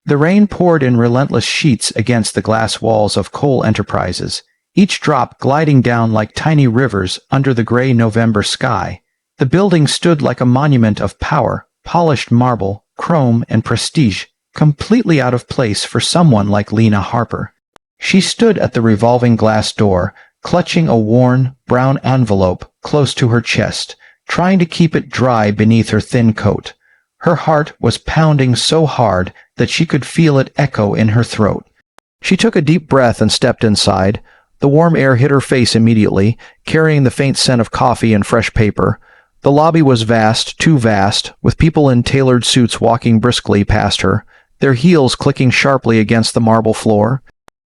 The rain poured in relentless sheets against the glass walls of Cole Enterprises, each drop gliding down like tiny rivers under the gray November sky. The building stood like a monument of power, polished marble, chrome, and prestige, completely out of place for someone like Lena Harper. She stood at the revolving glass door, clutching a worn, brown envelope close to her chest, trying to keep it dry beneath her thin coat. Her heart was pounding so hard that she could feel it echo in her throat. She took a deep breath and stepped inside. The warm air hit her face immediately, carrying the faint scent of coffee and fresh paper. The lobby was vast, too vast, with people in tailored suits walking briskly past her, their heels clicking sharply against the marble floor.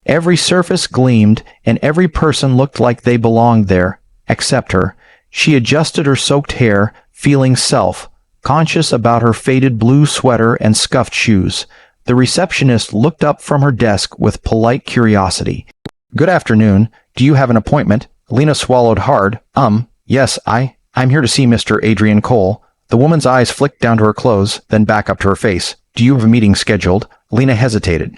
Every surface gleamed, and every person looked like they belonged there, except her. She adjusted her soaked hair, feeling conscious about her faded blue sweater and scuffed shoes. The receptionist looked up from her desk with polite curiosity. "Good afternoon. Do you have an appointment?" Lena swallowed hard. Yes, I'm here to see Mr. Adrian Cole." The woman's eyes flicked down to her clothes, then back up to her face. "Do you have a meeting scheduled?" Lena hesitated.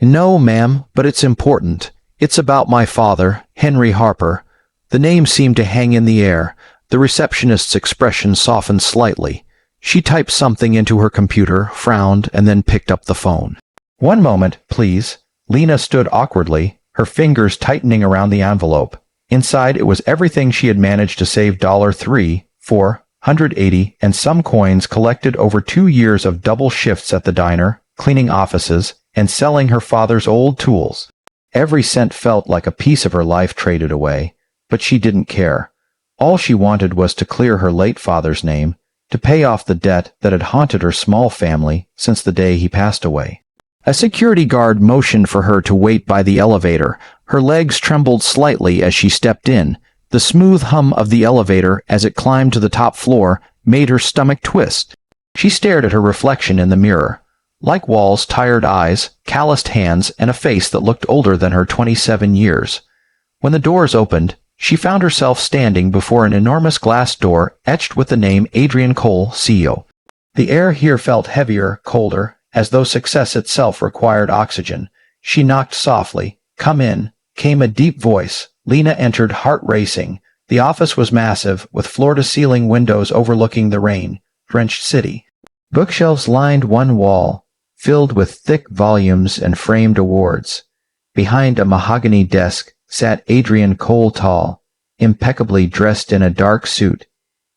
"No, ma'am, but it's important. It's about my father, Henry Harper." The name seemed to hang in the air. The receptionist's expression softened slightly. She typed something into her computer, frowned, and then picked up the phone. "One moment, please." Lena stood awkwardly, her fingers tightening around the envelope. Inside, it was everything she had managed to save $3,480 and some coins collected over 2 years of double shifts at the diner, cleaning offices, and selling her father's old tools. Every cent felt like a piece of her life traded away, but she didn't care. All she wanted was to clear her late father's name, to pay off the debt that had haunted her small family since the day he passed away. A security guard motioned for her to wait by the elevator. Her legs trembled slightly as she stepped in. The smooth hum of the elevator as it climbed to the top floor made her stomach twist. She stared at her reflection in the mirror. Like walls, tired eyes, calloused hands, and a face that looked older than her 27 years. When the doors opened, she found herself standing before an enormous glass door etched with the name Adrian Cole, CEO. The air here felt heavier, colder, as though success itself required oxygen. She knocked softly. "Come in," came a deep voice. Lena entered, heart racing. The office was massive, with floor-to-ceiling windows overlooking the rain-drenched city. Bookshelves lined one wall, filled with thick volumes and framed awards. Behind a mahogany desk sat Adrian Cole, tall, impeccably dressed in a dark suit,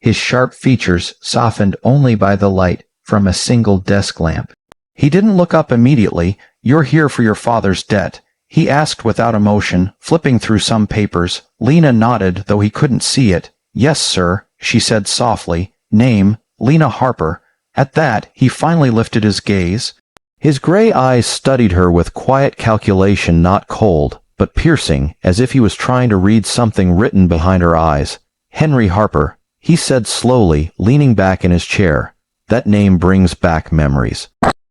his sharp features softened only by the light from a single desk lamp. He didn't look up immediately. "You're here for your father's debt," he asked without emotion, flipping through some papers. Lena nodded, though he couldn't see it. "Yes, sir," she said softly. "Name, Lena Harper." At that, he finally lifted his gaze. His gray eyes studied her with quiet calculation, not cold, but piercing, as if he was trying to read something written behind her eyes. "Henry Harper," he said slowly, leaning back in his chair. "That name brings back memories."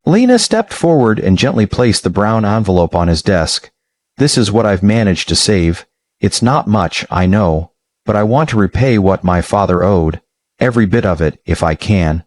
Lena stepped forward and gently placed the brown envelope on his desk. "This is what I've managed to save. It's not much, I know, but I want to repay what my father owed. Every bit of it, if I can."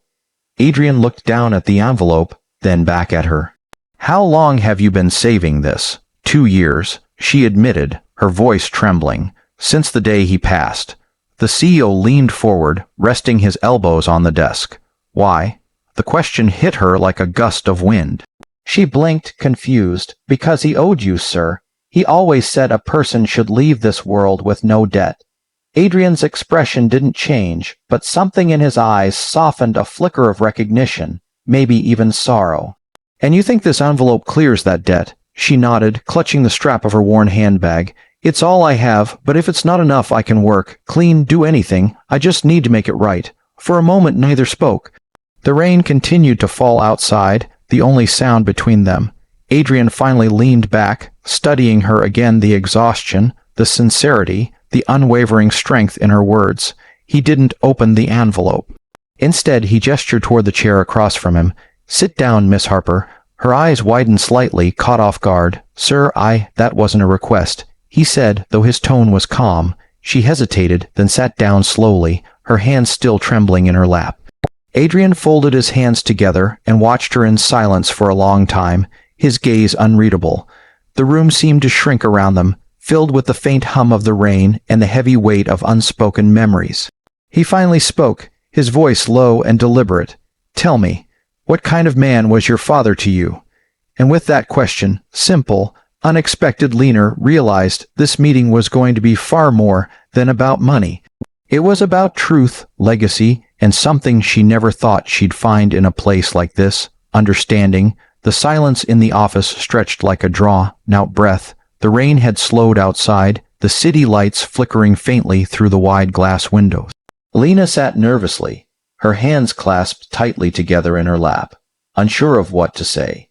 Adrian looked down at the envelope, then back at her. "How long have you been saving this?" 2 years, she admitted, her voice trembling. "Since the day he passed." The CEO leaned forward, resting his elbows on the desk. "Why?" The question hit her like a gust of wind. She blinked, confused. "Because he owed you, sir. He always said a person should leave this world with no debt." Adrian's expression didn't change, but something in his eyes softened, a flicker of recognition, maybe even sorrow. "And you think this envelope clears that debt?" She nodded, clutching the strap of her worn handbag. "It's all I have, but if it's not enough, I can work, clean, do anything. I just need to make it right." For a moment, neither spoke. The rain continued to fall outside, the only sound between them. Adrian finally leaned back, studying her again, the exhaustion, the sincerity, the unwavering strength in her words. He didn't open the envelope. Instead, he gestured toward the chair across from him. "Sit down, Miss Harper." Her eyes widened slightly, caught off guard. "Sir, that wasn't a request," he said, though his tone was calm. She hesitated, then sat down slowly, her hands still trembling in her lap. Adrian folded his hands together and watched her in silence for a long time, his gaze unreadable. The room seemed to shrink around them, filled with the faint hum of the rain and the heavy weight of unspoken memories. He finally spoke, his voice low and deliberate. "Tell me, what kind of man was your father to you?" And with that question, simple, unexpected, Lena realized this meeting was going to be far more than about money. It was about truth, legacy, and something she never thought she'd find in a place like this, understanding. The silence in the office stretched like a drawn-out breath. The rain had slowed outside, the city lights flickering faintly through the wide glass windows. Lena sat nervously, her hands clasped tightly together in her lap, unsure of what to say.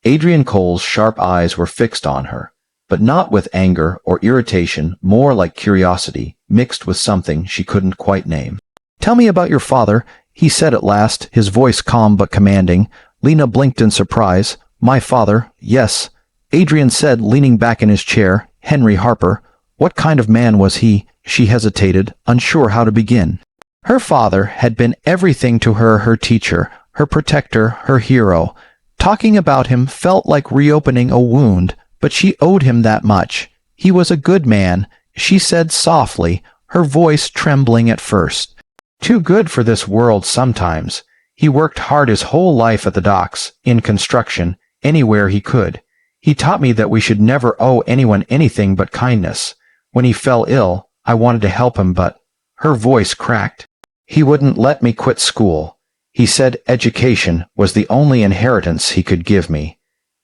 Adrian Cole's sharp eyes were fixed on her, but not with anger or irritation, more like curiosity, mixed with something she couldn't quite name. "Tell me about your father," he said at last, his voice calm but commanding. Lena blinked in surprise. "My father, yes," Adrian said, leaning back in his chair. "Henry Harper. What kind of man was he?" She hesitated, unsure how to begin. Her father had been everything to her, her teacher, her protector, her hero. Talking about him felt like reopening a wound, but she owed him that much. "He was a good man," she said softly, her voice trembling at first. "Too good for this world sometimes. He worked hard his whole life at the docks, in construction, anywhere he could. He taught me that we should never owe anyone anything but kindness. When he fell ill, I wanted to help him, but—" her voice cracked. "He wouldn't let me quit school. He said education was the only inheritance he could give me."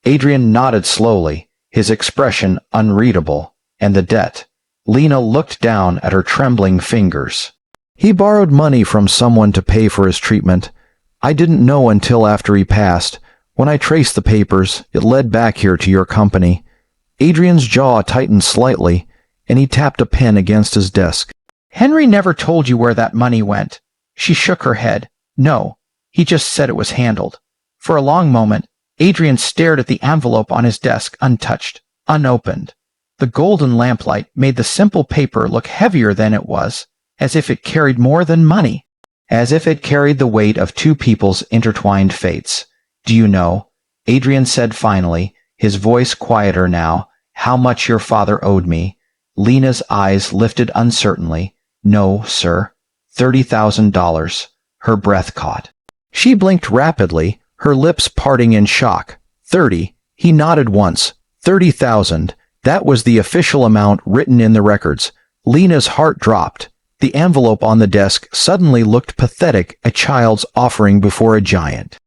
Adrian nodded slowly, his expression unreadable. "And the debt?" Lena looked down at her trembling fingers. "He borrowed money from someone to pay for his treatment. I didn't know until after he passed. When I traced the papers, it led back here to your company." Adrian's jaw tightened slightly, and he tapped a pen against his desk. "Henry never told you where that money went." She shook her head. "No, he just said it was handled." For a long moment, Adrian stared at the envelope on his desk, untouched, unopened. The golden lamplight made the simple paper look heavier than it was, as if it carried more than money, as if it carried the weight of two people's intertwined fates. "Do you know," Adrian said finally, his voice quieter now, "how much your father owed me?" Lena's eyes lifted uncertainly. "No, sir." $30,000. Her breath caught. She blinked rapidly, her lips parting in shock. 30. He nodded once. 30,000. That was the official amount written in the records. Lena's heart dropped. The envelope on the desk suddenly looked pathetic, a child's offering before a giant.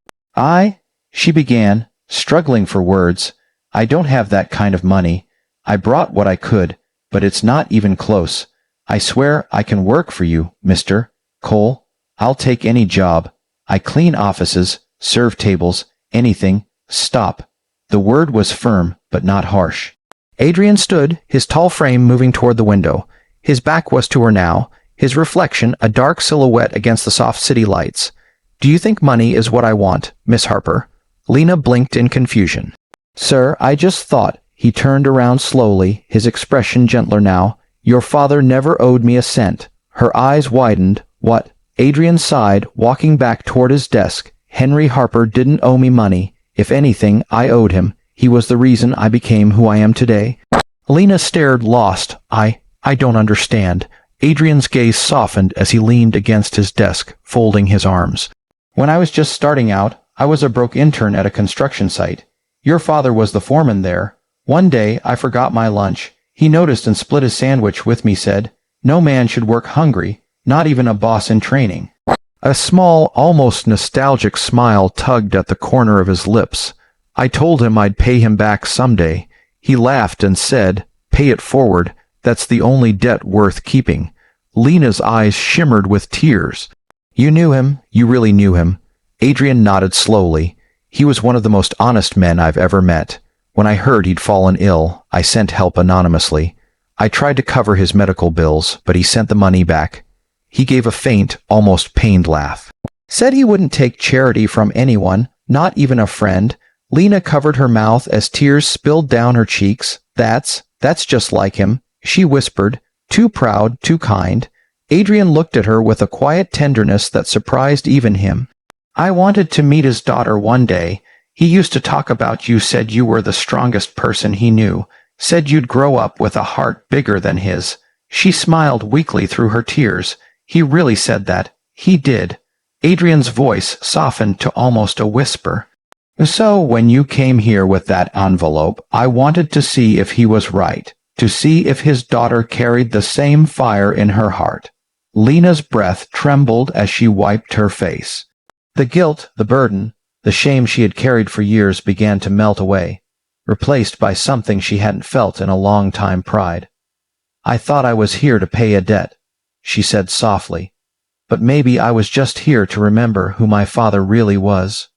She began, struggling for words. "I don't have that kind of money. I brought what I could, but it's not even close. I swear I can work for you, Mr. Cole. I'll take any job. I clean offices, serve tables, anything." "Stop." The word was firm, but not harsh. Adrian stood, his tall frame moving toward the window. His back was to her now, his reflection a dark silhouette against the soft city lights. "Do you think money is what I want, Miss Harper?" Lena blinked in confusion. "Sir, I just thought—" He turned around slowly, his expression gentler now. "Your father never owed me a cent." Her eyes widened. "What?" Adrian sighed, walking back toward his desk. "Henry Harper didn't owe me money. If anything, I owed him. He was the reason I became who I am today." Lena stared, lost. I don't understand." Adrian's gaze softened as he leaned against his desk, folding his arms. "When I was just starting out, I was a broke intern at a construction site. Your father was the foreman there. One day, I forgot my lunch. He noticed and split his sandwich with me, said, 'No man should work hungry, not even a boss in training.'" A small, almost nostalgic smile tugged at the corner of his lips. "I told him I'd pay him back someday. He laughed and said, 'Pay it forward. That's the only debt worth keeping.'" Lena's eyes shimmered with tears. "You knew him? You really knew him?" Adrian nodded slowly. "He was one of the most honest men I've ever met. When I heard he'd fallen ill, I sent help anonymously. I tried to cover his medical bills, but he sent the money back." He gave a faint, almost pained laugh. "Said he wouldn't take charity from anyone, not even a friend." Lena covered her mouth as tears spilled down her cheeks. That's just like him," she whispered. "Too proud, too kind." Adrian looked at her with a quiet tenderness that surprised even him. I wanted to meet his daughter one day. He used to talk about you, said you were the strongest person he knew, said you'd grow up with a heart bigger than his. She smiled weakly through her tears. He really said that? He did. Adrian's voice softened to almost a whisper. So when you came here with that envelope, I wanted to see if he was right, to see if his daughter carried the same fire in her heart. Lena's breath trembled as she wiped her face. The guilt, the burden, the shame she had carried for years began to melt away, replaced by something she hadn't felt in a long time: pride. I thought I was here to pay a debt, she said softly, but maybe I was just here to remember who my father really was.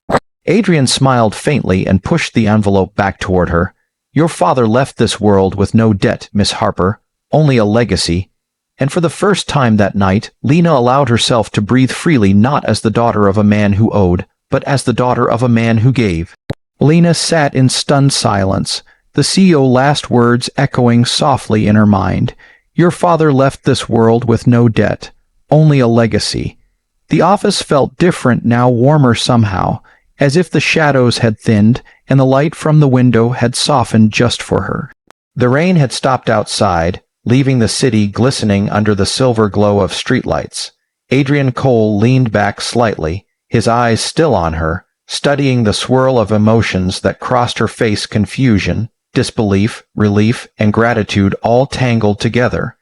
Adrian smiled faintly and pushed the envelope back toward her. Your father left this world with no debt, Miss Harper, only a legacy. And for the first time that night, Lena allowed herself to breathe freely, not as the daughter of a man who owed, but as the daughter of a man who gave. Lena sat in stunned silence, the CEO's last words echoing softly in her mind. Your father left this world with no debt, only a legacy. The office felt different now, warmer somehow, as if the shadows had thinned and the light from the window had softened just for her. The rain had stopped outside, leaving the city glistening under the silver glow of streetlights. Adrian Cole leaned back slightly, his eyes still on her, studying the swirl of emotions that crossed her face: confusion, disbelief, relief, and gratitude, all tangled together.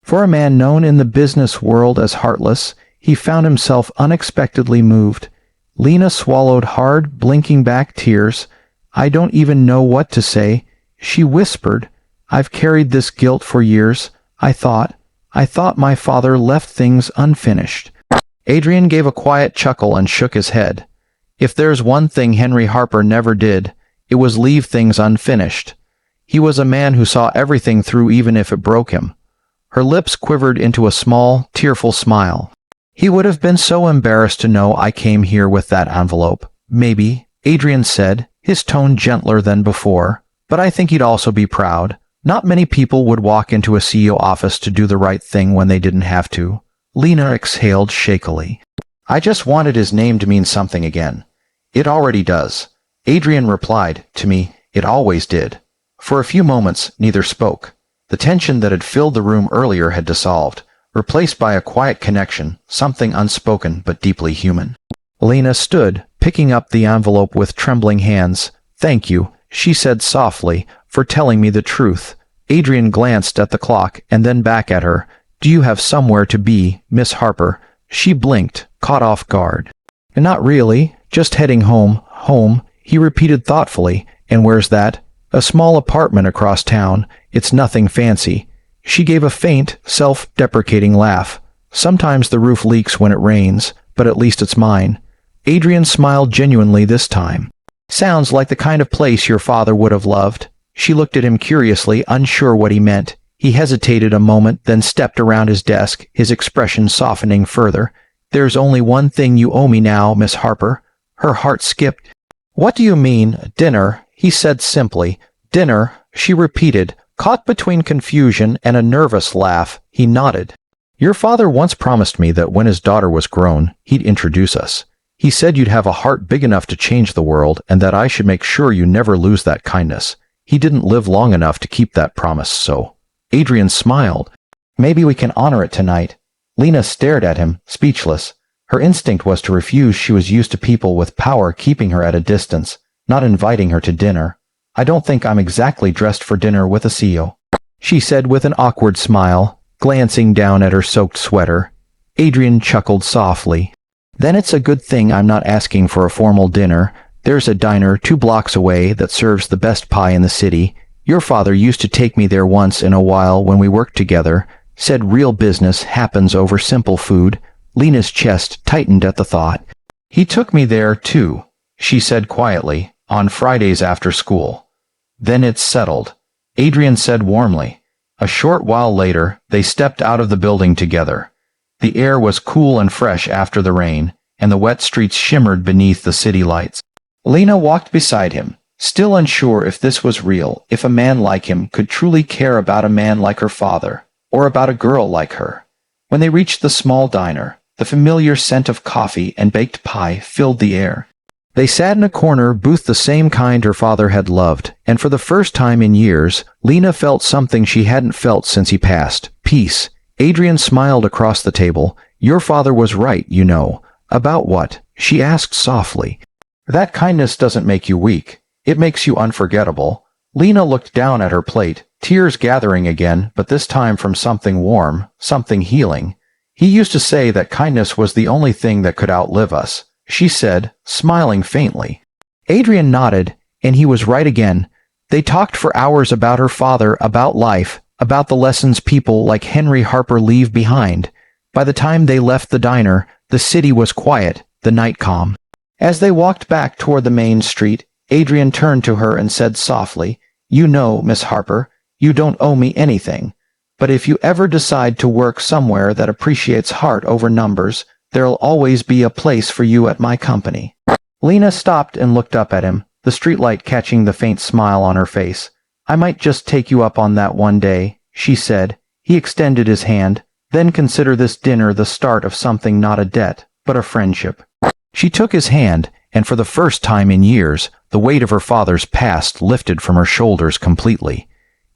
For a man known in the business world as heartless, he found himself unexpectedly moved. Lena swallowed hard, blinking back tears. I don't even know what to say, she whispered. I've carried this guilt for years. I thought my father left things unfinished. Adrian gave a quiet chuckle and shook his head. If there's one thing Henry Harper never did, it was leave things unfinished. He was a man who saw everything through, even if it broke him. Her lips quivered into a small, tearful smile. He would have been so embarrassed to know I came here with that envelope. Maybe, Adrian said, his tone gentler than before, but I think he'd also be proud. Not many people would walk into a CEO office to do the right thing when they didn't have to. Lena exhaled shakily. I just wanted his name to mean something again. It already does. Adrian replied, to me, it always did. For a few moments, neither spoke. The tension that had filled the room earlier had dissolved, replaced by a quiet connection, something unspoken but deeply human. Lena stood, picking up the envelope with trembling hands. Thank you, she said softly, for telling me the truth. Adrian glanced at the clock and then back at her. Do you have somewhere to be, Miss Harper? She blinked, caught off guard. Not really, just heading home. Home, he repeated thoughtfully. And where's that? A small apartment across town. It's nothing fancy. She gave a faint, self-deprecating laugh. Sometimes the roof leaks when it rains, but at least it's mine. Adrian smiled genuinely this time. Sounds like the kind of place your father would have loved. She looked at him curiously, unsure what he meant. He hesitated a moment, then stepped around his desk, his expression softening further. There's only one thing you owe me now, Miss Harper. Her heart skipped. What do you mean, dinner? He said simply. Dinner, she repeated, caught between confusion and a nervous laugh. He nodded. Your father once promised me that when his daughter was grown, he'd introduce us. He said you'd have a heart big enough to change the world and that I should make sure you never lose that kindness. He didn't live long enough to keep that promise, so. Adrian smiled. Maybe we can honor it tonight. Lena stared at him, speechless. Her instinct was to refuse. She was used to people with power keeping her at a distance, not inviting her to dinner. I don't think I'm exactly dressed for dinner with a CEO, she said with an awkward smile, glancing down at her soaked sweater. Adrian chuckled softly. Then it's a good thing I'm not asking for a formal dinner. There's a diner 2 blocks away that serves the best pie in the city. Your father used to take me there once in a while when we worked together. Said real business happens over simple food. Lena's chest tightened at the thought. He took me there, too, she said quietly, on Fridays after school. Then it's settled, Adrian said warmly. A short while later, they stepped out of the building together. The air was cool and fresh after the rain, and the wet streets shimmered beneath the city lights. Lena walked beside him, still unsure if this was real, if a man like him could truly care about a man like her father, or about a girl like her. When they reached the small diner, the familiar scent of coffee and baked pie filled the air. They sat in a corner booth, the same kind her father had loved, and for the first time in years, Lena felt something she hadn't felt since he passed: peace. Adrian smiled across the table. "Your father was right, you know." "About what?" she asked softly. "That kindness doesn't make you weak. It makes you unforgettable." Lena looked down at her plate, tears gathering again, but this time from something warm, something healing. "He used to say that kindness was the only thing that could outlive us," she said, smiling faintly. Adrian nodded, and he was right again. They talked for hours about her father, about life, about the lessons people like Henry Harper leave behind. By the time they left the diner, the city was quiet, the night calm. As they walked back toward the main street, Adrian turned to her and said softly, "You know, Miss Harper, you don't owe me anything. But if you ever decide to work somewhere that appreciates heart over numbers, there'll always be a place for you at my company." Lena stopped and looked up at him, the streetlight catching the faint smile on her face. "I might just take you up on that one day," she said. He extended his hand. "Then consider this dinner the start of something, not a debt, but a friendship." She took his hand, and for the first time in years, the weight of her father's past lifted from her shoulders completely.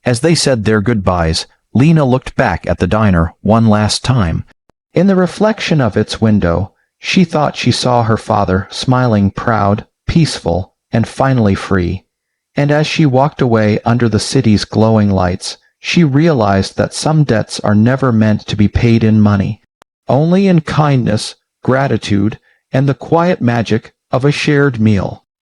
As they said their goodbyes, Lena looked back at the diner one last time. In the reflection of its window, she thought she saw her father smiling, proud, peaceful, and finally free. And as she walked away under the city's glowing lights, she realized that some debts are never meant to be paid in money, only in kindness, gratitude, and the quiet magic of a shared meal.